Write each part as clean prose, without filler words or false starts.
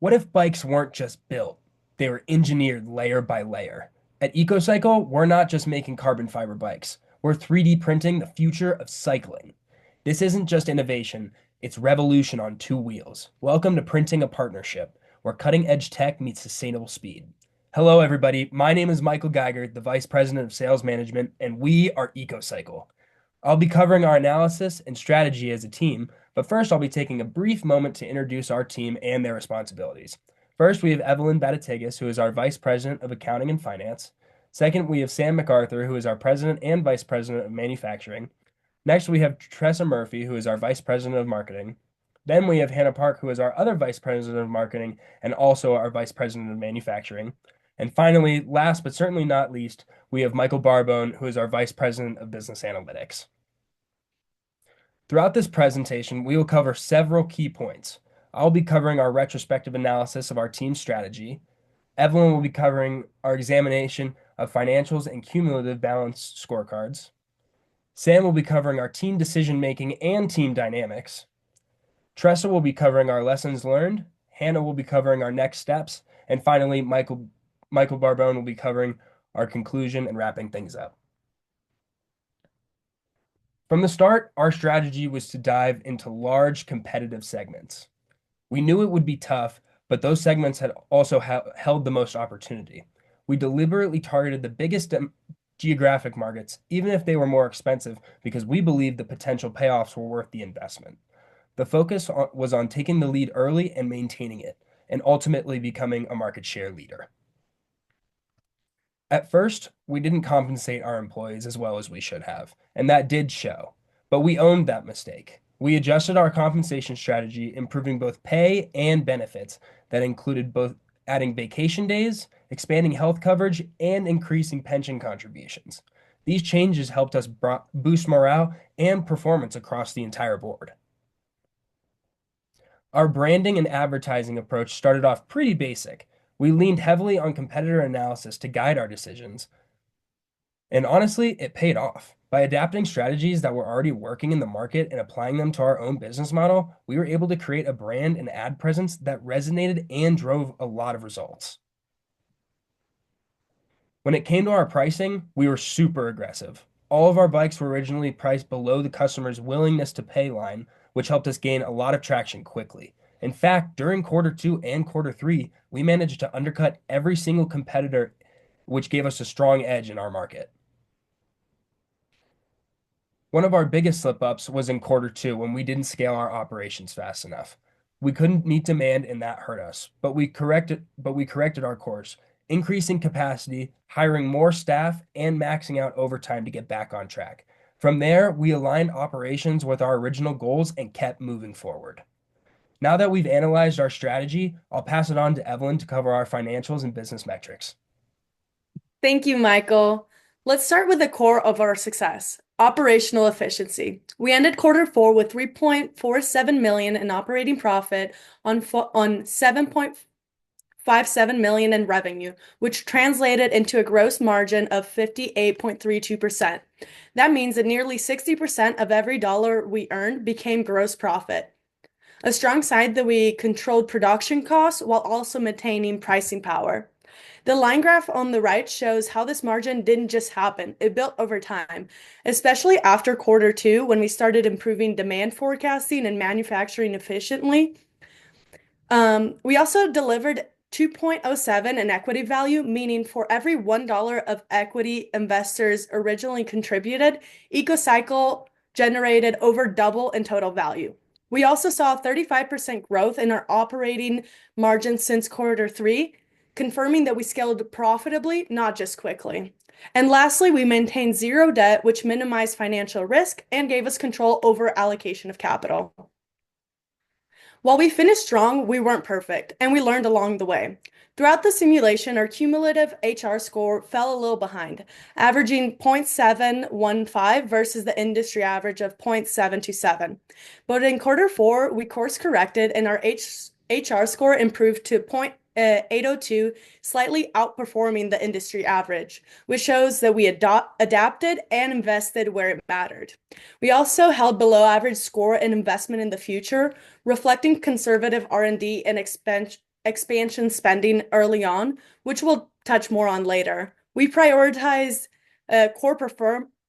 What if bikes weren't just built? They were engineered layer by layer. At EcoCycle, we're not just making carbon fiber bikes. We're 3D printing the future of cycling. This isn't just innovation, it's revolution on two wheels. Welcome to Printing a Partnership, where cutting edge tech meets sustainable speed. Hello, everybody. My name is Michael Geiger, the Vice President of Sales Management, and we are EcoCycle. I'll be covering our analysis and strategy as a team, but first I'll be taking a brief moment to introduce our team and their responsibilities. First, we have Evelyn Batatigas, who is our Vice President of Accounting and Finance. Second, we have Sam MacArthur, who is our President and Vice President of Manufacturing. Next, we have Tressa Murphy, who is our Vice President of Marketing. Then we have Hannah Park, who is our other Vice President of Marketing and also our Vice President of Manufacturing. And finally, last but certainly not least, we have Michael Barbone, who is our Vice President of Business Analytics. Throughout this presentation, we will cover several key points. I'll be covering our retrospective analysis of our team strategy. Evelyn will be covering our examination of financials and cumulative balance scorecards. Sam will be covering our team decision-making and team dynamics. Tressa will be covering our lessons learned. Hannah will be covering our next steps. And finally, Michael Barbone will be covering our conclusion and wrapping things up. From the start, our strategy was to dive into large competitive segments. We knew it would be tough, but those segments had also held the most opportunity. We deliberately targeted the biggest geographic markets, even if they were more expensive, because we believed the potential payoffs were worth the investment. The focus was on taking the lead early and maintaining it, and ultimately becoming a market share leader. At first, we didn't compensate our employees as well as we should have, and that did show. But we owned that mistake. We adjusted our compensation strategy, improving both pay and benefits that included both adding vacation days, expanding health coverage, and increasing pension contributions. These changes helped us boost morale and performance across the entire board. Our branding and advertising approach started off pretty basic. We leaned heavily on competitor analysis to guide our decisions. And honestly, it paid off. By adapting strategies that were already working in the market and applying them to our own business model, we were able to create a brand and ad presence that resonated and drove a lot of results. When it came to our pricing, we were super aggressive. All of our bikes were originally priced below the customer's willingness to pay line, which helped us gain a lot of traction quickly. In fact, during Q2 and Q3, we managed to undercut every single competitor, which gave us a strong edge in our market. One of our biggest slip-ups was in Q2 when we didn't scale our operations fast enough. We couldn't meet demand and that hurt us, but we corrected our course, increasing capacity, hiring more staff, and maxing out overtime to get back on track. From there, we aligned operations with our original goals and kept moving forward. Now that we've analyzed our strategy, I'll pass it on to Evelyn to cover our financials and business metrics. Thank you, Michael. Let's start with the core of our success, operational efficiency. We ended Q4 with $3.47 million in operating profit on $7.57 million in revenue, which translated into a gross margin of 58.32%. That means that nearly 60% of every dollar we earned became gross profit. A strong sign that we controlled production costs while also maintaining pricing power. The line graph on the right shows how this margin didn't just happen, it built over time, especially after Q2 when we started improving demand forecasting and manufacturing efficiently. We also delivered 2.07 in equity value, meaning for every $1 of equity investors originally contributed, EcoCycle generated over double in total value. We also saw 35% growth in our operating margin since Q3, confirming that we scaled profitably, not just quickly. And lastly, we maintained zero debt, which minimized financial risk and gave us control over allocation of capital. While we finished strong, we weren't perfect, and we learned along the way. Throughout the simulation, our cumulative HR score fell a little behind, averaging 0.715 versus the industry average of 0.727. But in Q4, we course corrected and our HR score improved to 0.802, slightly outperforming the industry average, which shows that we adapted and invested where it mattered. We also held below average score in investment in the future, reflecting conservative R&D and expansion spending early on, which we'll touch more on later. We prioritized core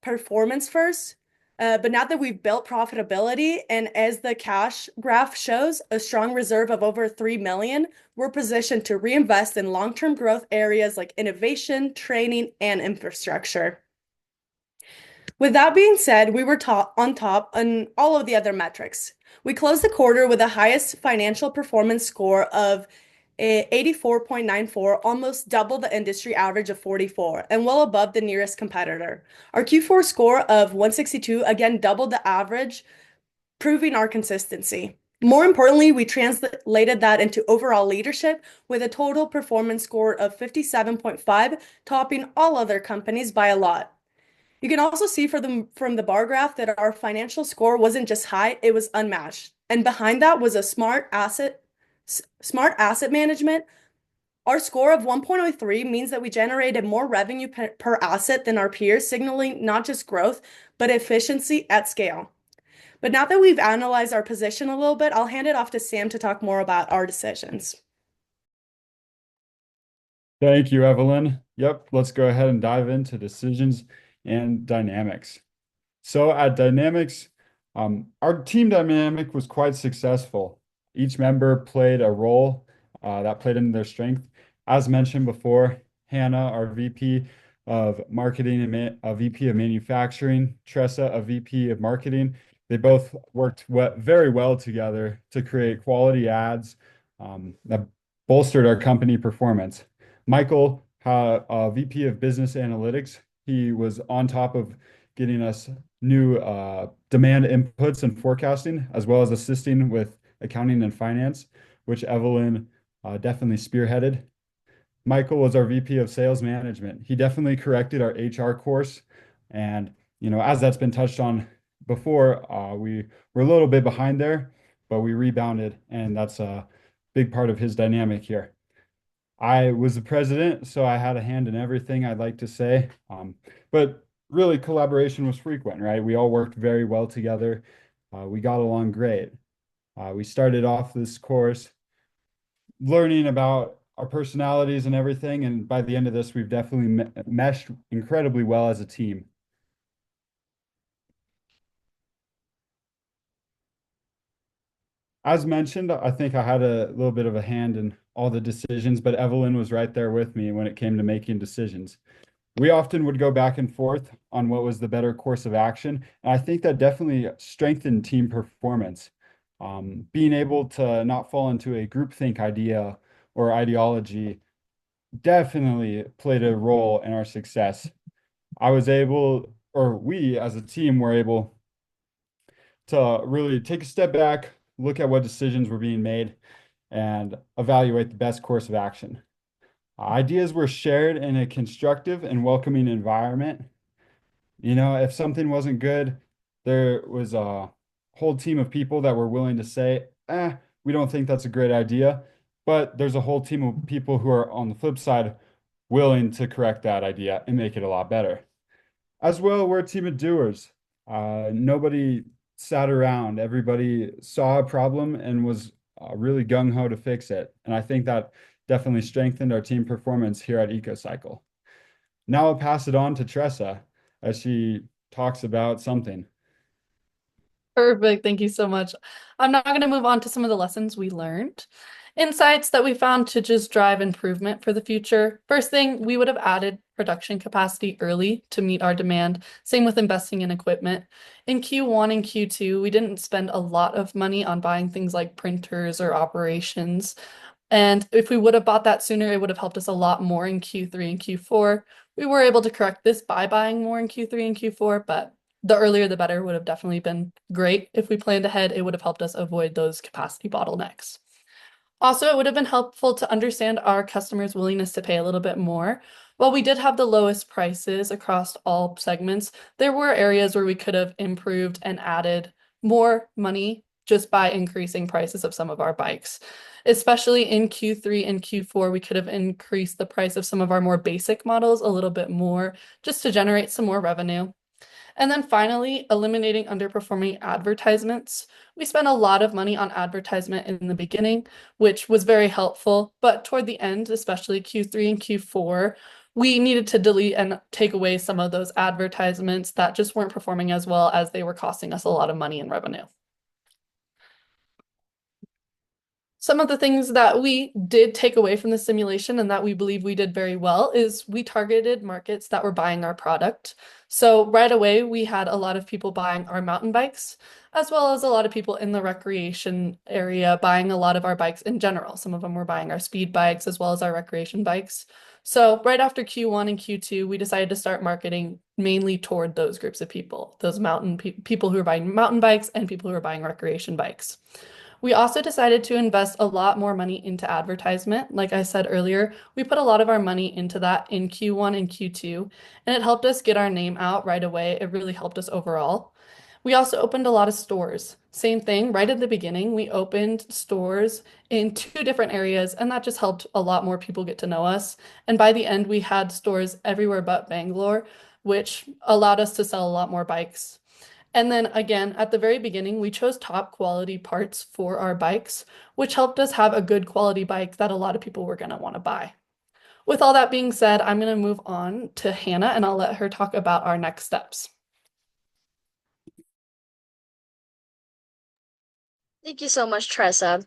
performance first, but now that we've built profitability and as the cash graph shows, a strong reserve of over 3 million, we're positioned to reinvest in long-term growth areas like innovation, training, and infrastructure. With that being said, we were on top on all of the other metrics. We closed the quarter with the highest financial performance score of 84.94, almost double the industry average of 44, and well above the nearest competitor. Our Q4 score of 162 again doubled the average, proving our consistency. More importantly, we translated that into overall leadership with a total performance score of 57.5, topping all other companies by a lot. You can also see from the bar graph that our financial score wasn't just high, it was unmatched. And behind that was a smart asset management. Our score of 1.03 means that we generated more revenue per asset than our peers, signaling not just growth, but efficiency at scale. But now that we've analyzed our position a little bit, I'll hand it off to Sam to talk more about our decisions. Thank you, Evelyn. Yep, let's go ahead and dive into decisions and dynamics. So at Dynamics, our team dynamic was quite successful. Each member played a role that played into their strength. As mentioned before, Hannah, our VP of Marketing and a VP of Manufacturing, Tressa, a VP of Marketing, they both worked very well together to create quality ads that bolstered our company performance. Michael, a VP of Business Analytics, he was on top of getting us new demand inputs and forecasting, as well as assisting with accounting and finance, which Evelyn definitely spearheaded. Michael was our VP of Sales Management. He definitely corrected our HR course. And, as that's been touched on before, we were a little bit behind there, but we rebounded. And that's a big part of his dynamic here. I was the president, so I had a hand in everything, I'd like to say. But really, collaboration was frequent, right? We all worked very well together. We got along great. We started off this course learning about our personalities and everything, and by the end of this, we've definitely meshed incredibly well as a team. As mentioned, I think I had a little bit of a hand in all the decisions, but Evelyn was right there with me when it came to making decisions. We often would go back and forth on what was the better course of action, and I think that definitely strengthened team performance. Being able to not fall into a groupthink idea or ideology definitely played a role in our success. We as a team were able to really take a step back, look at what decisions were being made, and evaluate the best course of action. Ideas were shared in a constructive and welcoming environment. If something wasn't good, there was a whole team of people that were willing to say, we don't think that's a great idea. But there's a whole team of people who are on the flip side willing to correct that idea and make it a lot better. As well, we're a team of doers. Nobody sat around. Everybody saw a problem and was really gung-ho to fix it. And I think that definitely strengthened our team performance here at ECOCYCLE. Now I'll pass it on to Tressa as she talks about something. Perfect. Thank you so much. I'm now going to move on to some of the lessons we learned. Insights that we found to just drive improvement for the future. First thing, we would have added production capacity early to meet our demand. Same with investing in equipment. In Q1 and Q2, we didn't spend a lot of money on buying things like printers or operations. And if we would have bought that sooner, it would have helped us a lot more in Q3 and Q4. We were able to correct this by buying more in Q3 and Q4, but the earlier the better would have definitely been great. If we planned ahead, it would have helped us avoid those capacity bottlenecks. Also, it would have been helpful to understand our customers' willingness to pay a little bit more. While we did have the lowest prices across all segments, there were areas where we could have improved and added more money just by increasing prices of some of our bikes. Especially in Q3 and Q4, we could have increased the price of some of our more basic models a little bit more just to generate some more revenue. And then finally, eliminating underperforming advertisements. We spent a lot of money on advertisement in the beginning, which was very helpful. But toward the end, especially Q3 and Q4, we needed to delete and take away some of those advertisements that just weren't performing as well as they were costing us a lot of money in revenue. Some of the things that we did take away from the simulation and that we believe we did very well is we targeted markets that were buying our product. So right away, we had a lot of people buying our mountain bikes, as well as a lot of people in the recreation area buying a lot of our bikes in general. Some of them were buying our speed bikes as well as our recreation bikes. So right after Q1 and Q2, we decided to start marketing mainly toward those groups of people, those people who are buying mountain bikes and people who are buying recreation bikes. We also decided to invest a lot more money into advertisement. Like I said earlier, we put a lot of our money into that in Q1 and Q2, and it helped us get our name out right away. It really helped us overall. We also opened a lot of stores. Same thing, right at the beginning, we opened stores in two different areas, and that just helped a lot more people get to know us. And by the end, we had stores everywhere but Bangalore, which allowed us to sell a lot more bikes. And then again, at the very beginning, we chose top quality parts for our bikes, which helped us have a good quality bike that a lot of people were going to want to buy. With all that being said, I'm going to move on to Hannah and I'll let her talk about our next steps. Thank you so much, Tressa.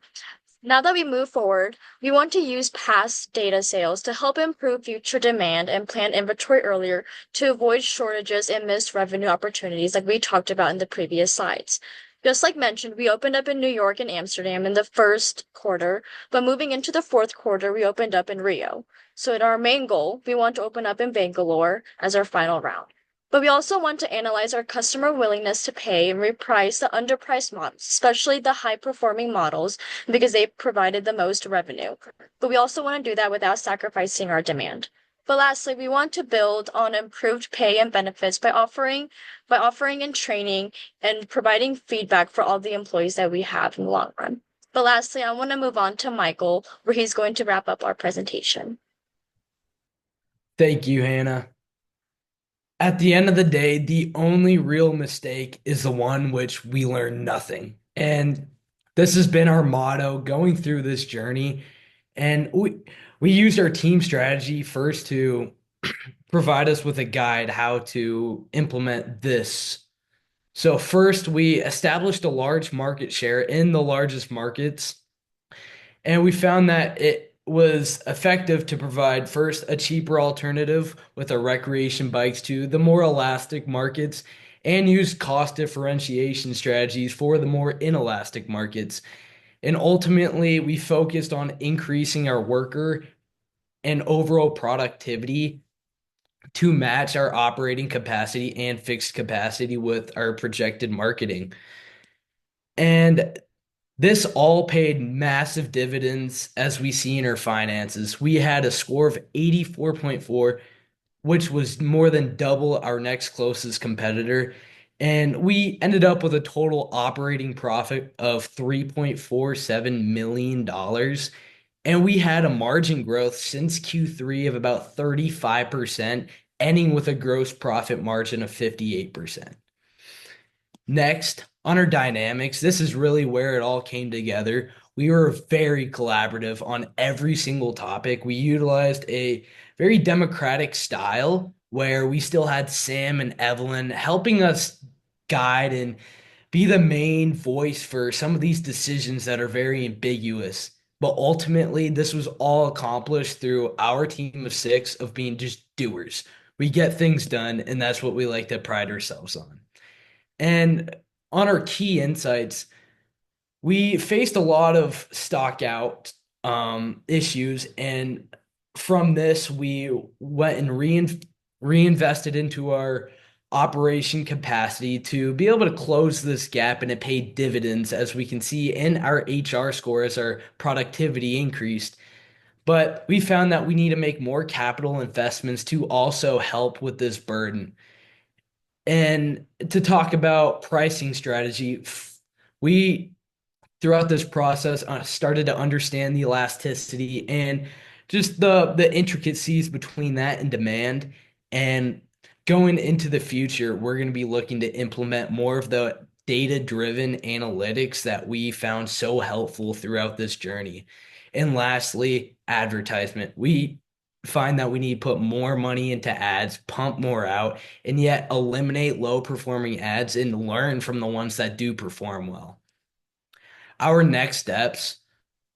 Now that we move forward, we want to use past data sales to help improve future demand and plan inventory earlier to avoid shortages and missed revenue opportunities like we talked about in the previous slides. Just like mentioned, we opened up in New York and Amsterdam in the first quarter, but moving into the fourth quarter, we opened up in Rio. So in our main goal, we want to open up in Bangalore as our final round. But we also want to analyze our customer willingness to pay and reprice the underpriced models, especially the high-performing models, because they provided the most revenue. But we also want to do that without sacrificing our demand. But lastly, we want to build on improved pay and benefits by offering and training and providing feedback for all the employees that we have in the long run. But lastly, I want to move on to Michael, where he's going to wrap up our presentation. Thank you, Hannah. At the end of the day, the only real mistake is the one which we learn nothing. And this has been our motto going through this journey. And we used our team strategy first to provide us with a guide how to implement this. So first, we established a large market share in the largest markets, and we found that it was effective to provide first a cheaper alternative with our recreation bikes to the more elastic markets and use cost differentiation strategies for the more inelastic markets. And ultimately, we focused on increasing our worker and overall productivity to match our operating capacity and fixed capacity with our projected marketing. And this all paid massive dividends as we see in our finances. We had a score of 84.4, which was more than double our next closest competitor. And we ended up with a total operating profit of $3.47 million. And we had a margin growth since Q3 of about 35%, ending with a gross profit margin of 58%. Next, on our dynamics, this is really where it all came together. We were very collaborative on every single topic. We utilized a very democratic style where we still had Sam and Evelyn helping us guide and be the main voice for some of these decisions that are very ambiguous. But ultimately, this was all accomplished through our team of six of being just doers. We get things done, and that's what we like to pride ourselves on. And on our key insights, we faced a lot of stock out issues. And from this, we went and reinvested into our operation capacity to be able to close this gap, and it paid dividends, as we can see in our HR score as our productivity increased. But we found that we need to make more capital investments to also help with this burden. And to talk about pricing strategy, we throughout this process started to understand the elasticity and just the intricacies between that and demand. And going into the future, we're going to be looking to implement more of the data-driven analytics that we found so helpful throughout this journey. And lastly, advertisement. We find that we need to put more money into ads, pump more out, and yet eliminate low-performing ads and learn from the ones that do perform well. Our next steps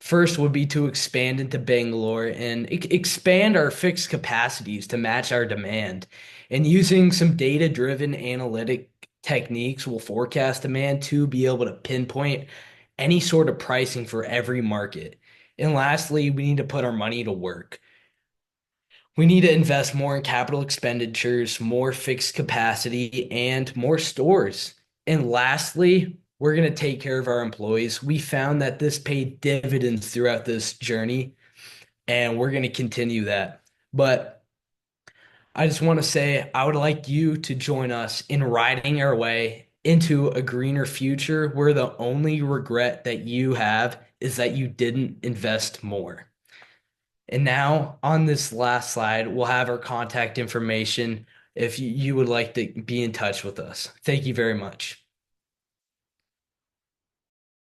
first would be to expand into Bangalore and expand our fixed capacities to match our demand. And using some data-driven analytic techniques will forecast demand to be able to pinpoint any sort of pricing for every market. And lastly, we need to put our money to work. We need to invest more in capital expenditures, more fixed capacity, and more stores. And lastly, we're going to take care of our employees. We found that this paid dividends throughout this journey, and we're going to continue that. But I just want to say I would like you to join us in riding our way into a greener future where the only regret that you have is that you didn't invest more. And now on this last slide, we'll have our contact information if you would like to be in touch with us. Thank you very much.